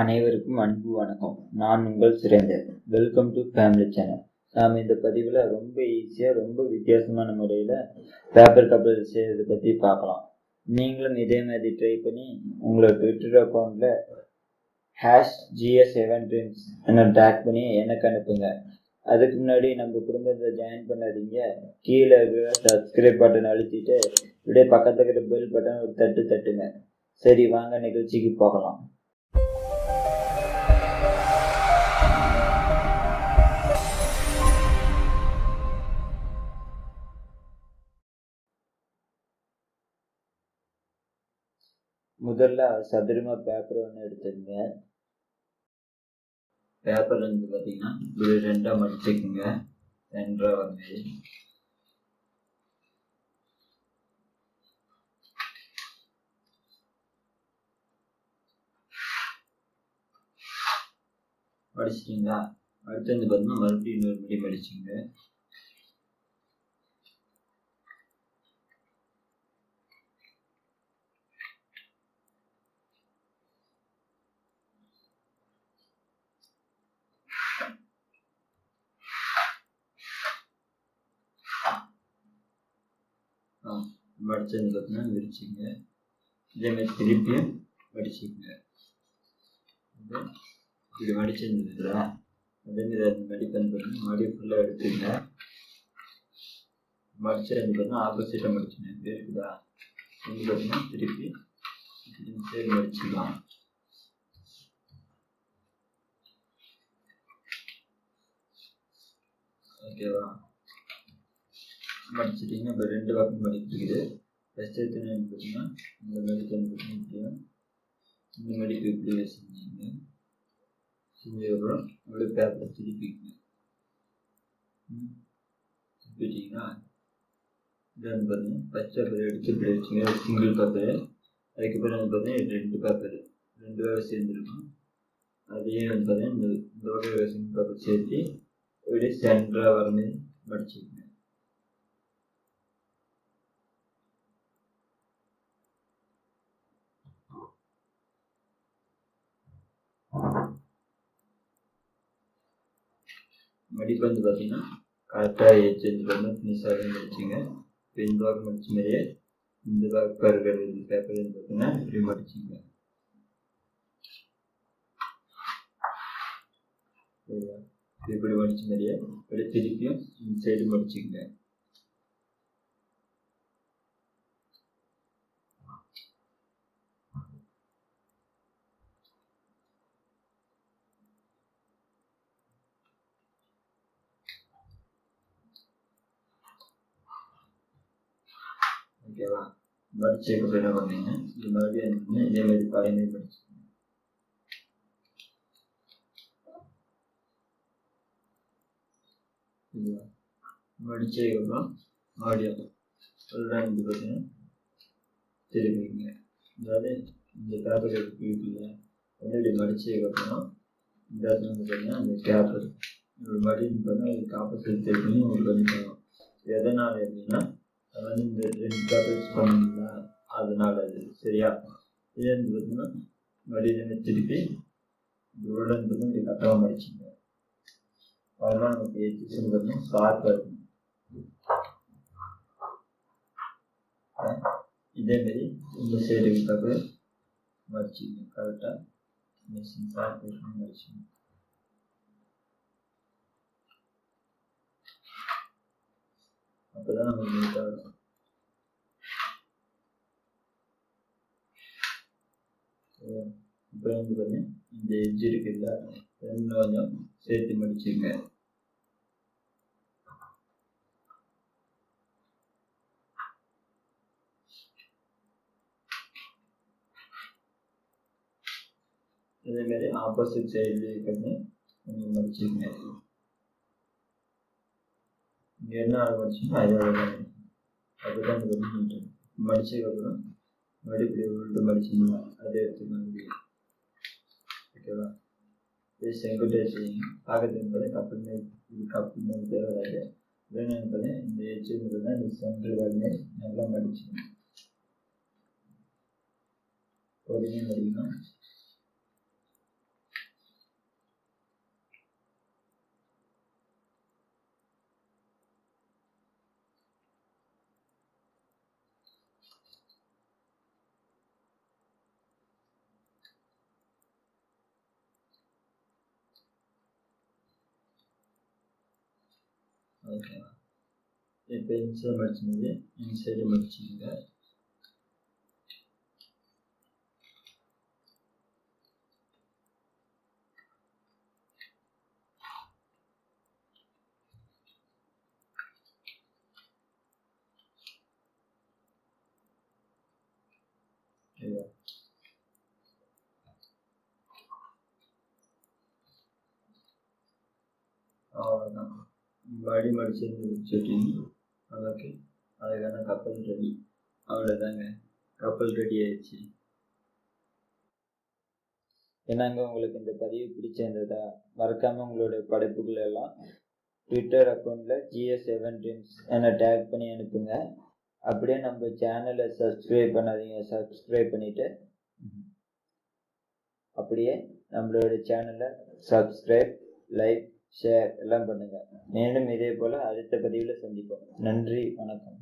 அனைவருக்கும் அன்பு வணக்கம். நான் உங்கள் Surender. Welcome to family channel. நாம் இந்த பதிவில் ரொம்ப ஈஸியாக ரொம்ப வித்தியாசமான முறையில் பேப்பர் கப்பல் செய்கிறத பற்றி பார்க்கலாம். நீங்களும் இதே மாதிரி ட்ரை பண்ணி உங்களோட ட்விட்டர் அக்கௌண்ட்டில் #GS7Dreams என்ன டேக் பண்ணி எனக்கு அனுப்புங்க. அதுக்கு முன்னாடி நம்ம குடும்பத்தை ஜாயின் பண்ணாதீங்க. கீழே இருக்கிற சப்ஸ்கிரைப் பட்டன் அழுத்திட்டு இப்படியே பக்கத்தில் இருக்கிற பெல் பட்டன் ஒரு தட்டுங்க. சரி, வாங்க நிகழ்ச்சிக்கு போகலாம். முதல்ல சதுரமா பேப்பர் ஒன்று எடுத்துக்கங்க. பேப்பர் வந்து பார்த்தீங்கன்னா இது ரெண்டாக மடிச்சுக்குங்க. ரெண்டாக வந்து மடிச்சிட்டிங்களா? அடுத்து வந்து பார்த்தீங்கன்னா மறுபடியும் இன்னொரு மடி மடிச்சுங்க. மடிச்சது பார்த்தீங்கன்னா விரிச்சிங்க. இதே மாதிரி திருப்பியும் மடிச்சுங்க. இப்படி மடிச்சிருந்ததுல அதே மாதிரி அந்த மடிப்பன் பார்த்தீங்கன்னா மடி ஃபுல்லாக எடுத்துங்க. மடிச்சு ரெண்டு பார்த்தீங்கன்னா ஆப்போசிட்டாக மடிச்சுங்க. இப்படி இருக்குதா? இது பார்த்தீங்கன்னா திருப்பி சரி மடிச்சுக்கலாம். ஓகேவா? மடிச்சிட்டிங்கன்னா இப்போ ரெண்டு பக்கம் மடிக்குது. ஃபஸ்ட் எடுத்துன்னு பார்த்தீங்கன்னா இந்த மடிப்பு இப்படியும் இந்த மடிப்பு இப்படி செஞ்சுங்க. செஞ்சதுக்கப்புறம் அப்படியே பேப்பர் திருப்பிங்க. திருப்பிட்டிங்கன்னா இது வந்து பார்த்தீங்கன்னா ஃபஸ்ட் பேப்பர் எடுத்து இப்படி வச்சுங்க. Single paper. அதுக்கப்புறம் வந்து பார்த்தீங்கன்னா ரெண்டு பேப்பர் ரெண்டு பேப்பர் சேர்ந்துருக்கும். அதையே வந்து பார்த்தீங்கன்னா இந்த சிங்கிள் பேப்பர் சேர்த்து இப்படியே சென்டராக வர மாதிரி மடிச்சுக்கங்க. மடிப்பு வந்து பார்த்தீங்கன்னா கரெக்டாக ஏற்றி ஃபினிஷாக மடிச்சுங்க. இப்போ இந்த பக்கம் மடிச்ச மாதிரியே இந்த பக்கம் இருக்கிற பேப்பர் வந்து பார்த்தீங்கன்னா இப்படி மடிச்சுங்க. இப்படி மடிச்ச மாதிரியே இப்படி திருப்பியும் இந்த சைடு மடிச்சுங்க. ஓகேவா? மடிச்சதுக்கு என்ன பண்ணீங்கன்னா இது மறுபடியும் இதே மாதிரி பழைய மாதிரி மடிச்சுங்க. மடிச்சதுக்கப்புறம் மறுபடியும் ரெண்டு பார்த்தீங்கன்னா திரும்பிங்க. அதாவது இந்த பேப்பர் இருக்குல்ல வந்து இப்படி மடிச்சதுக்கப்புறம் இந்த இடத்துல வந்து பார்த்தீங்கன்னா அந்த பேப்பர் இப்படி மறுபடியும் பார்த்தீங்கன்னா இதுக்கு ஆப்போசிட் திருப்பி உங்களுக்கு வந்து தரும். எதனால் எப்படின்னா அது வந்து இந்த ரெண்டு பேப்பர் யூஸ் பண்ணுங்களா அதனால அது சரியா? இதே வந்து பார்த்தீங்கன்னா மறுபடியும் திருப்பி இதோட வந்து இப்படி கரெக்டாக மடிச்சுங்க. அதெல்லாம் நமக்கு எஜுகேஷன் பார்த்தீங்கன்னா ஷார்ப்பாக இருக்கும். இதேமாரி இந்த சைடு பேப்பர் மடிச்சுங்க. கரெக்டாக மிஷின் ஷார்ப் மடிச்சுங்க. அப்போதான் நமக்கு நீட்டாக இருக்கும். இப்போ வந்து பார்த்தீங்கன்னா இந்த எட்ஜ் இருக்குல்ல ரெண்டு கொஞ்சம் சேர்த்து மடிச்சுங்க. இதேமாரி ஆப்போசிட் சைடு இருக்கிறது கொஞ்சம் மடிச்சுங்க. இங்கே என்ன மடிச்சுன்னா அதோட அதுதான் மடிச்சதுக்கப்புறம் மடிப்படி உருட்டு மடிச்சுங்களா அதே எடுத்துக்கலாம் முடியும். ஓகேவா? இது செங்குட்டே செய்யுங்க. பார்க்கறதுக்கு கப்பல் மாதிரி இது கப்பல் மாதிரி தேவையாது. வேணும்னு இந்த எச்சுங்கிறத இந்த சென்டர் வரமே நல்லா மடிச்சுக்கணும். பொறுமையாக மடிக்கணும். ஓகேவா? இப்போ இன்சைடு மடிச்சுனது இன்சைடு மடிச்சுங்க. அவ்வளோதான். பாடி மடிச்சிருந்து வச்சுட்டீங்க. ஓகே, அதுக்கான கப்பல் ரெடி. அவ்வளோதாங்க, கப்பல் ரெடி ஆயிடுச்சு. என்னங்க, உங்களுக்கு இந்த பதிவு பிடிச்சிருந்ததா? மறக்காம உங்களுடைய படைப்புகள் எல்லாம் ட்விட்டர் அக்கௌண்ட்ல GS7 Dreams என டேக் பண்ணி அனுப்புங்க. அப்படியே நம்ம சேனலை சப்ஸ்கிரைப் பண்ணாதீங்க, சப்ஸ்கிரைப் பண்ணிட்டு அப்படியே நம்மளோட சேனலை சப்ஸ்கிரைப், லைக், ஷேர் எல்லாம் பண்ணுங்க. மேலும் இதே போல அடுத்த பதிவில் சந்திப்போம். நன்றி, வணக்கம்.